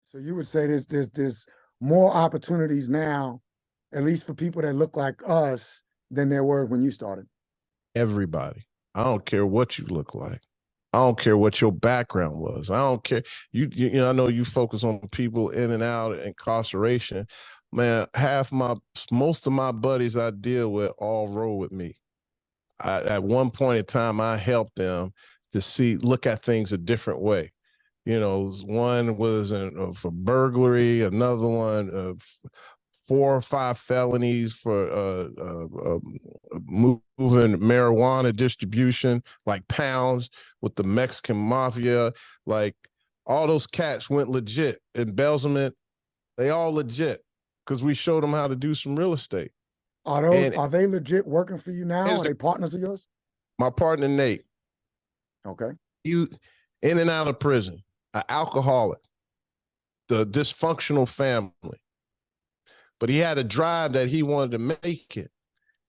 So you would say there's more opportunities now, at least for people that look like us, than there were when you started. Everybody. I don't care what you look like. I don't care what your background was. I don't care. You know, I know you focus on people in and out of incarceration. Man, most of my buddies I deal with all roll with me. At one point in time, I helped them to look at things a different way. You know, one was for burglary, another one 4 or 5 felonies for moving marijuana distribution, like pounds with the Mexican mafia. Like all those cats went legit. Embezzlement, they all legit because we showed them how to do some real estate. Are they legit working for you now? Are they partners of yours? My partner, Nate. Okay. You in and out of prison, an alcoholic, the dysfunctional family. But he had a drive that he wanted to make it.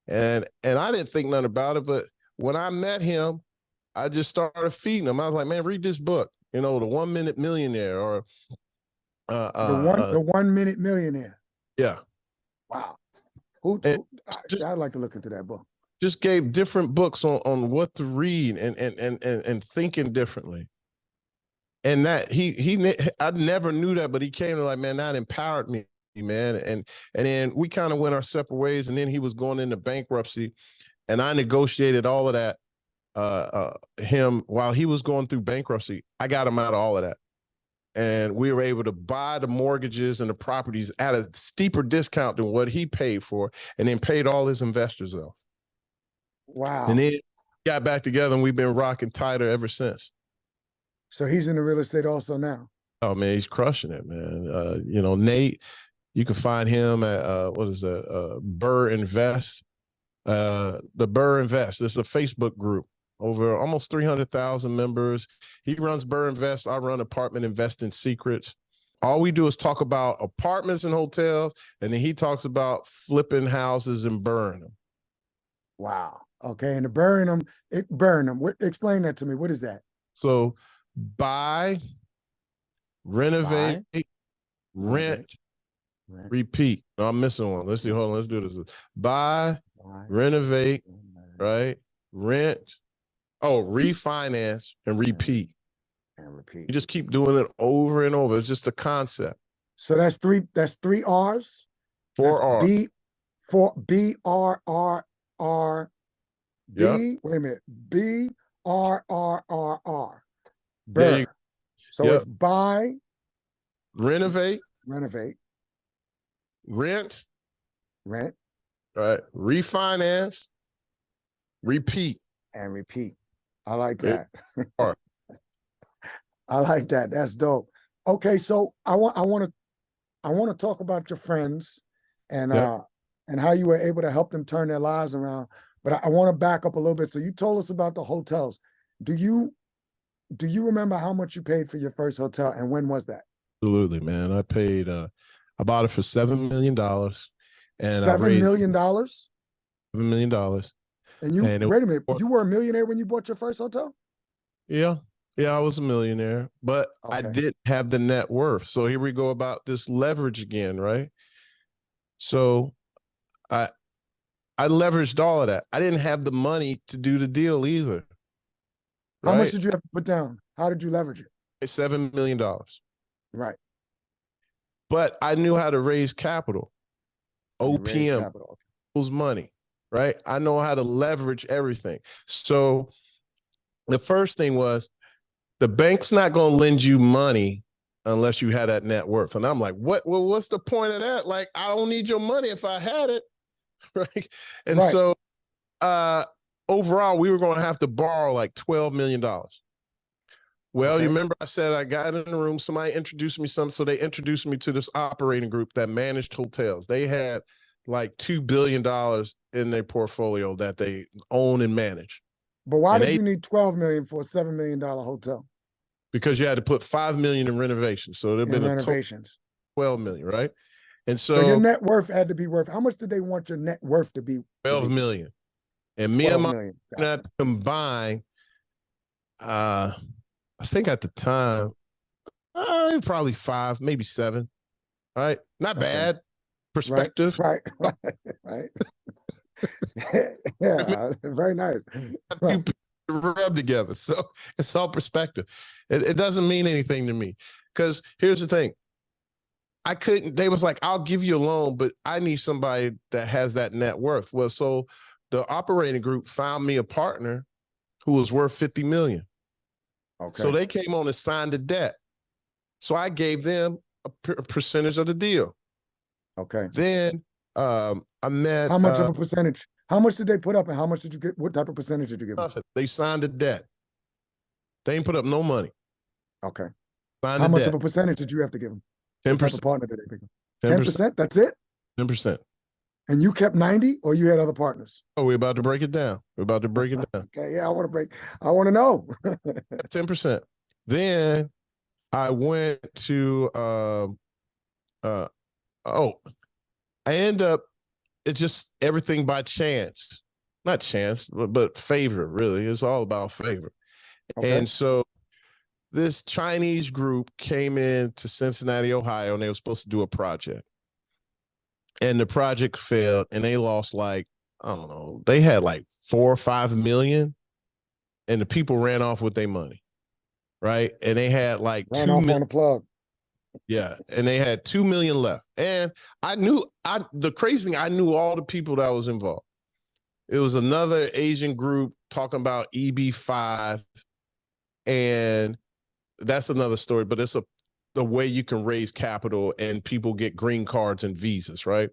And I didn't think nothing about it. But when I met him, I just started feeding him. I was like, man, read this book, you know, The 1 Minute Millionaire, or the 1 Minute Millionaire. Yeah. Wow. I'd like to look into that book. Just gave different books on what to read and thinking differently. And that I never knew that, but he came to like, man, that empowered me, man. And then we kind of went our separate ways. And then he was going into bankruptcy, and I negotiated all of that. Him while he was going through bankruptcy, I got him out of all of that. And we were able to buy the mortgages and the properties at a steeper discount than what he paid for, and then paid all his investors off. Wow. And then got back together, and we've been rocking tighter ever since. So he's in the real estate also now. Oh man, he's crushing it, man. You know, Nate, you can find him at what is that? BRRRR Invest. The BRRRR Invest. This is a Facebook group. Over almost 300,000 members. He runs BRRRR Invest. I run Apartment Investing Secrets. All we do is talk about apartments and hotels, and then he talks about flipping houses and burning them. Wow. Okay, and burn them. Explain that to me. What is that? So buy, renovate, rent, repeat. No, I'm missing one. Let's see. Hold on. Let's do this. Buy, renovate, right? Rent. Oh, refinance and repeat. You just keep doing it over and over. It's just a concept. So that's three R's. 4 R's. BRRRR. Yep. Wait a minute. BRRRR. BRRRR. So it's buy, renovate, rent, right? Refinance, repeat. And repeat. I like that. I like that. That's dope. Okay, so I want to talk about your friends and how you were able to help them turn their lives around. But I want to back up a little bit. So you told us about the hotels. Do you remember how much you paid for your first hotel, and when was that? Absolutely, man. I paid. I bought it for $7 million, and $7 million. $7 million. And wait a minute, you were a millionaire when you bought your first hotel? Yeah, I was a millionaire, but I didn't have the net worth. So here we go about this leverage again, right? So I leveraged all of that. I didn't have the money to do the deal either. How much did you have to put down? How did you leverage it? $7 million. Right. But I knew how to raise capital. OPM was money. Right? I know how to leverage everything. So the first thing was, the bank's not going to lend you money unless you had that net worth. And I'm like, what? Well, what's the point of that? Like, I don't need your money if I had it. Right. And so overall, we were going to have to borrow like $12 million. Well, you remember I said I got in the room, somebody introduced me so they introduced me to this operating group that managed hotels. They had like $2 billion in their portfolio that they own and manage. But why did you need $12 million for a $7 million hotel? Because you had to put $5 million in renovations. So there'd been renovations. A total $12 million, right? And so your net worth had to be worth. How much did they want your net worth to be? $12 million. And me and my partner combined, I think at the time Probably 5, maybe 7. All right, not Okay. bad. Perspective. Right. Right. Yeah, very nice. You rub together, so it's all perspective. It doesn't mean anything to me, because here's the thing. I couldn't. They was like, "I'll give you a loan, but I need somebody that has that net worth." Well, so the operating group found me a partner who was worth 50 million. Okay. So they came on and signed the debt. So I gave them a percentage of the deal. Okay. Then I met. How much of a percentage? How much did they put up, and how much did you get? What type of percentage did you give them? They signed the debt. They ain't put up no money. Okay. Signed How the much debt. of a percentage did you have to give them? 10%. What type of partner did they pick? 10%. That's it. 10%. And you kept 90, or you had other partners? Oh, we're about to break it down. We're about to break it down. Okay. Yeah, I want to know. 10%. Then I went to I end up, it's just everything by chance. Not chance, but favor, really. It's all about favor. Okay. And so this Chinese group came in to Cincinnati, Ohio, and they were supposed to do a project. And the project failed, and they lost like, I don't know, they had like 4 or 5 million, and the people ran off with their money, right? And they had like ran off on the plug. Yeah, and they had 2 million left. And the crazy thing, I knew all the people that was involved. It was another Asian group talking about EB5, and that's another story, but it's the way you can raise capital and people get green cards and visas, right?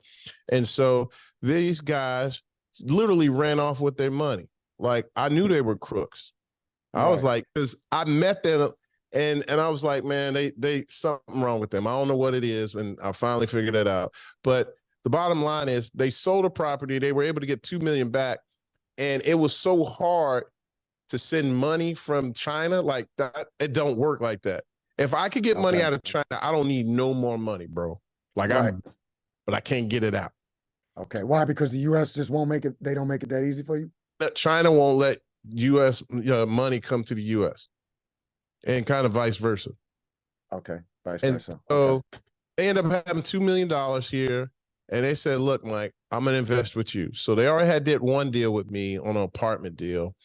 And so these guys literally ran off with their money. Like, I knew they were crooks. I was like, because I met them, and I was like, man, they something wrong with them. I don't know what it is, and I finally figured it out. But the bottom line is, they sold a property. They were able to get 2 million back, and it was so hard to send money from China like that. It don't work like that. If I could get money out of China, I don't need no more money, bro. Like, but I can't get it out. Okay. Why? Because the U.S. just won't make it. They don't make it that easy for you. China won't let U.S. money come to the U.S. and kind of vice versa. Okay, vice versa. So they end up having $2 million here, and they said, "Look, Mike, I'm gonna invest with you." So they already did one deal with me on an apartment deal,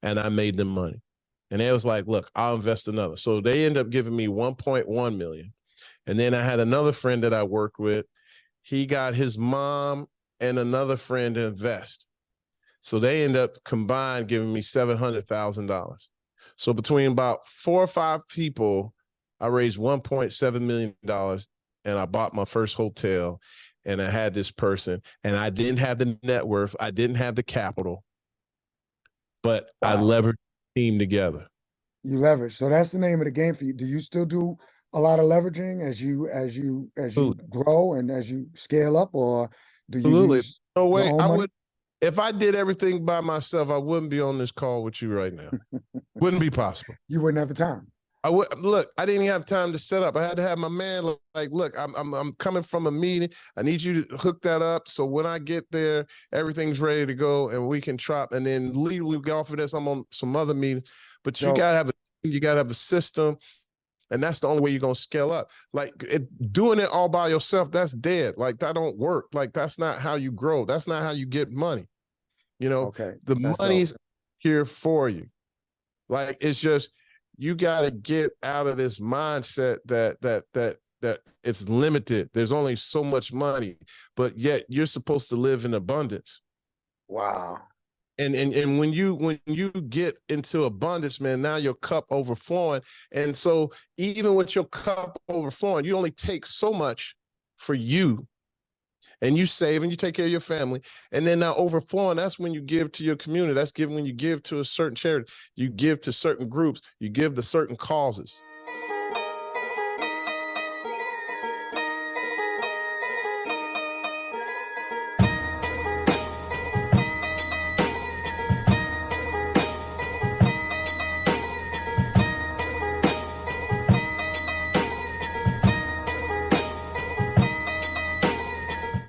and I made them money. And they was like, "Look, I'll invest another." So they end up giving me 1.1 million, and then I had another friend that I worked with. He got his mom and another friend to invest. So they end up combined giving me $700,000. So between about 4 or 5 people, I raised $1.7 million, and I bought my first hotel, and I had this person, and I didn't have the net worth. I didn't have the capital, but I leveraged the team together. You leverage. So that's the name of the game for you. Do you still do a lot of leveraging as you grow and as you scale up, or do you use no way. your own money? If I did everything by myself, I wouldn't be on this call with you right now. Wouldn't be possible. You wouldn't have the time. I didn't even have time to set up. I had to have my man look, I'm coming from a meeting. I need you to hook that up. So when I get there, everything's ready to go and we can drop. And then legally we get off of this. I'm on some other meetings, but you gotta have a system. And that's the only way you're going to scale up. Like, doing it all by yourself, that's dead. Like, that don't work. Like, that's not how you grow. That's not how you get money. You know, the money's here for you. Like, it's just, you got to get out of this mindset that it's limited. There's only so much money, but yet you're supposed to live in abundance. Wow. And when you get into abundance, man, now your cup overflowing. And so even with your cup overflowing, you only take so much for you, and you save and you take care of your family. And then now overflowing, that's when you give to your community. That's when you give to a certain charity. You give to certain groups. You give to certain causes.